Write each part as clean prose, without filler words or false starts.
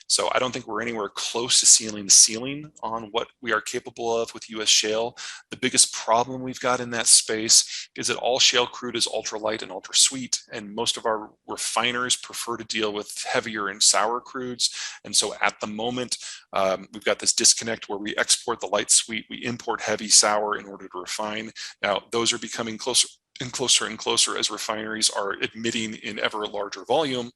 So I don't think we're anywhere close to sealing the ceiling on what we are capable of with US shale. The biggest problem we've got in that space is that all shale crude is ultralight and ultra sweet, and most of our refiners prefer to deal with heavier and sour crudes. And so at the moment, we've got this disconnect where we export the light sweet, we import heavy sour in order to refine. Now, those are becoming closer and closer and closer as refineries are admitting in ever larger volume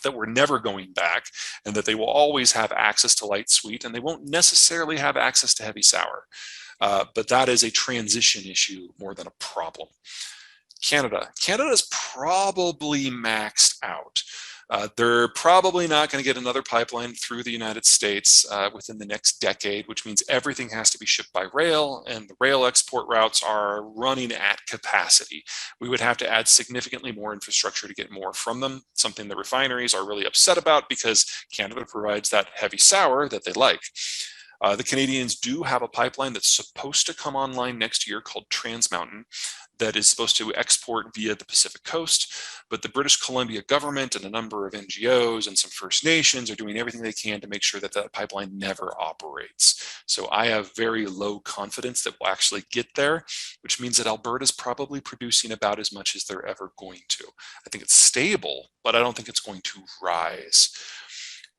that we're never going back, and that they will always have access to light sweet, and they won't necessarily have access to heavy sour. But that is a transition issue more than a problem. Canada is probably maxed out. They're probably not going to get another pipeline through the United States within the next decade, which means everything has to be shipped by rail, and the rail export routes are running at capacity. We would have to add significantly more infrastructure to get more from them, something the refineries are really upset about because Canada provides that heavy sour that they like. The Canadians do have a pipeline that's supposed to come online next year called Trans Mountain that is supposed to export via the Pacific coast, but the British Columbia government and a number of NGOs and some First Nations are doing everything they can to make sure that that pipeline never operates. So I have very low confidence that we'll actually get there, which means that Alberta's probably producing about as much as they're ever going to. I think it's stable, but I don't think it's going to rise.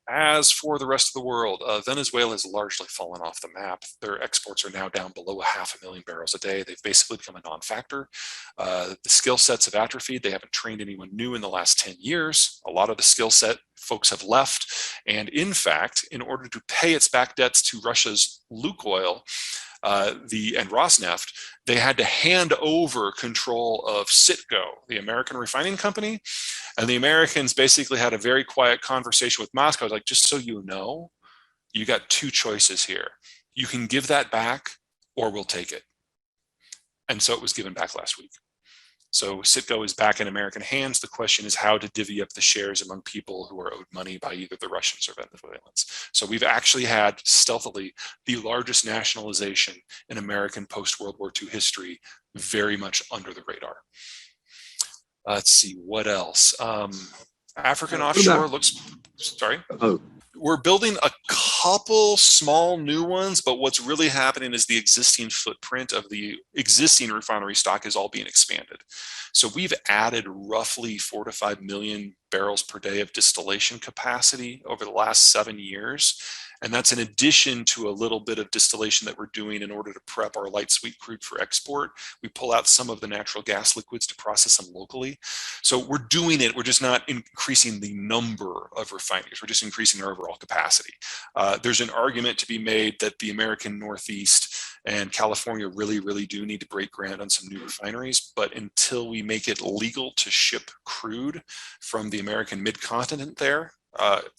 As for the rest of the world, Venezuela has largely fallen off the map. Their exports are now down below 500,000 barrels a day. They've basically become a non-factor. The skill sets have atrophied. They haven't trained anyone new in the last 10 years. A lot of the skill set folks have left. And in fact, in order to pay its back debts to Russia's Lukoil, and Rosneft, they had to hand over control of Citgo, the American refining company. And the Americans basically had a very quiet conversation with Moscow. Like, just so you know, you got two choices here. You can give that back or we'll take it. And so it was given back last week. So Citgo is back in American hands. The question is how to divvy up the shares among people who are owed money by either the Russians or Venezuelans. So we've actually had stealthily the largest nationalization in American post-World War II history, very much under the radar. Let's see, what else? African offshore looks, sorry. We're building a couple small new ones, but what's really happening is the existing footprint of the existing refinery stock is all being expanded. So we've added roughly 4 to 5 million barrels per day of distillation capacity over the last 7 years. And that's in addition to a little bit of distillation that we're doing in order to prep our light sweet crude for export. We pull out some of the natural gas liquids to process them locally. So we're doing it. We're just not increasing the number of refineries. We're just increasing our overall capacity. There's an argument to be made that the American Northeast and California really do need to break ground on some new refineries. But until we make it legal to ship crude from the American mid-continent there,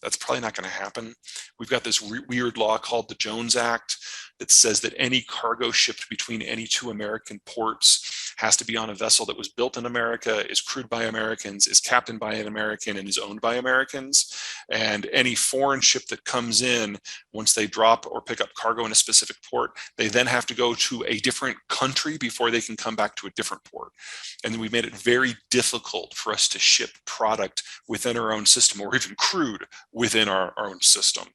that's probably not going to happen. We've got this weird law called the Jones Act that says that any cargo shipped between any two American ports has to be on a vessel that was built in America, is crewed by Americans, is captained by an American, and is owned by Americans. And any foreign ship that comes in, once they drop or pick up cargo in a specific port, they then have to go to a different country before they can come back to a different port. And then we made it very difficult for us to ship product within our own system, or even crude within our own system.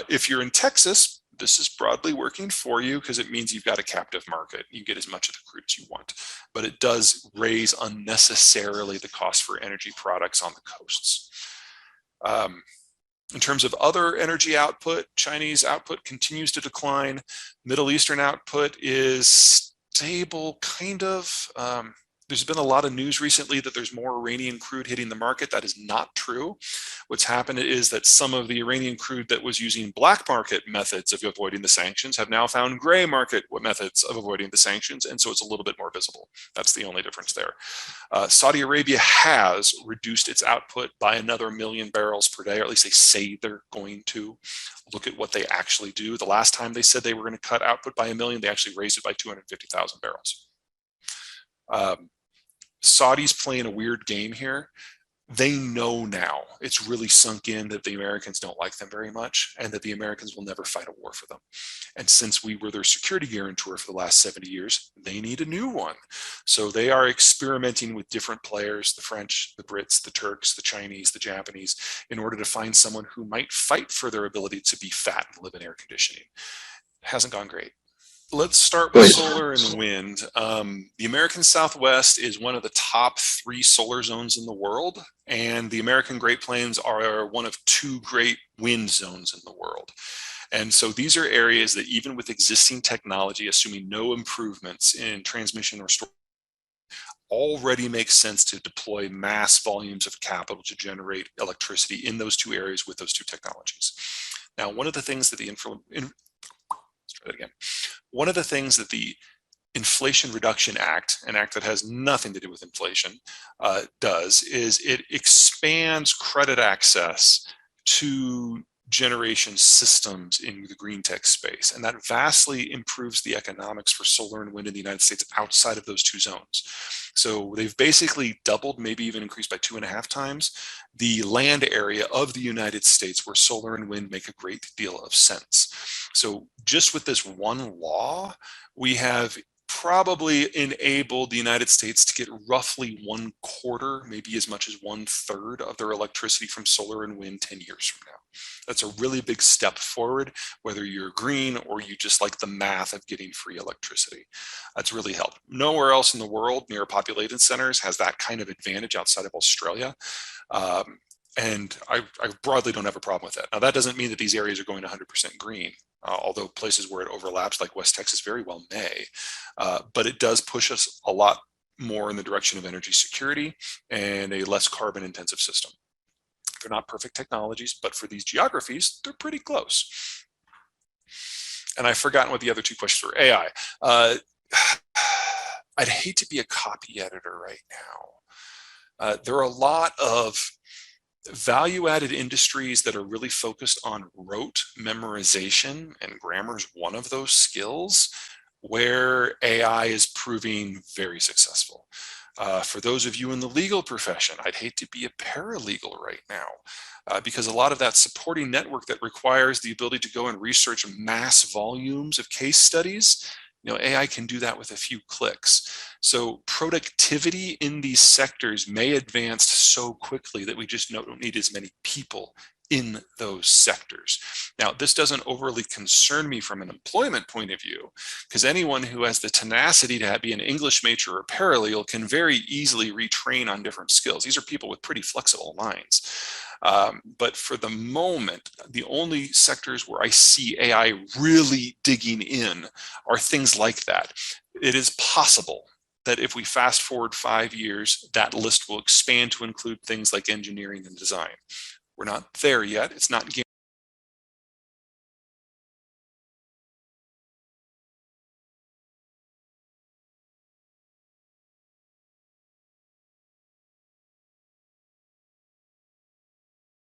If you're in Texas, this is broadly working for you because it means you've got a captive market. You get as much of the crude as you want, but it does raise unnecessarily the cost for energy products on the coasts. In terms of other energy output, Chinese output continues to decline. Middle Eastern output is stable, kind of. There's been a lot of news recently that there's more Iranian crude hitting the market. That is not true. What's happened is that some of the Iranian crude that was using black market methods of avoiding the sanctions have now found gray market methods of avoiding the sanctions, and so it's a little bit more visible. That's the only difference there. Saudi Arabia has reduced its output by another 1 million barrels per day, or at least they say they're going to. Look at what they actually do. The last time they said they were going to cut output by 1 million, they actually raised it by 250,000 barrels. Saudi's playing a weird game here. they know now, it's really sunk in that the Americans don't like them very much and that the Americans will never fight a war for them. And since we were their security guarantor for the last 70 years, they need a new one. So they are experimenting with different players, the French, the Brits, the Turks, the Chinese, the Japanese, in order to find someone who might fight for their ability to be fat and live in air conditioning. It hasn't gone great. Let's start with Good. solar and wind. The American Southwest is one of the top 3 solar zones in the world, and the American Great Plains are one of 2 great wind zones in the world. And so these are areas that even with existing technology, assuming no improvements in transmission or storage, already makes sense to deploy mass volumes of capital to generate electricity in those 2 areas with those 2 technologies. Now, one of the things that the Inflation Reduction Act, an act that has nothing to do with inflation, does is it expands credit access to generation systems in the green tech space. And that vastly improves the economics for solar and wind in the United States outside of those 2 zones. So they've basically doubled, maybe even increased by 2.5 times, the land area of the United States where solar and wind make a great deal of sense. So just with this one law, we have probably enabled the United States to get roughly 1/4, maybe as much as 1/3 of their electricity from solar and wind 10 years from now. That's a really big step forward, whether you're green or you just like the math of getting free electricity. That's really helped. Nowhere else in the world near populated centers has that kind of advantage outside of Australia. And I broadly don't have a problem with that. Now, that doesn't mean that these areas are going 100% green, although places where it overlaps, like West Texas, very well may. But it does push us a lot more in the direction of energy security and a less carbon intensive system. They're not perfect technologies, but for these geographies, they're pretty close. And I've forgotten what the other 2 questions were. AI. I'd hate to be a copy editor right now. There are a lot of value-added industries that are really focused on rote memorization, and grammar is one of those skills where AI is proving very successful. For those of you in the legal profession, I'd hate to be a paralegal right now because a lot of that supporting network that requires the ability to go and research mass volumes of case studies, AI can do that with a few clicks. So productivity in these sectors may advance so quickly that we just don't need as many people in those sectors. Now, this doesn't overly concern me from an employment point of view, because anyone who has the tenacity to be an English major or paralegal can very easily retrain on different skills. These are people with pretty flexible minds. But for the moment, the only sectors where I see AI really digging in are things like that. It is possible that if we fast forward 5 years, that list will expand to include things like engineering and design. We're not there yet. It's not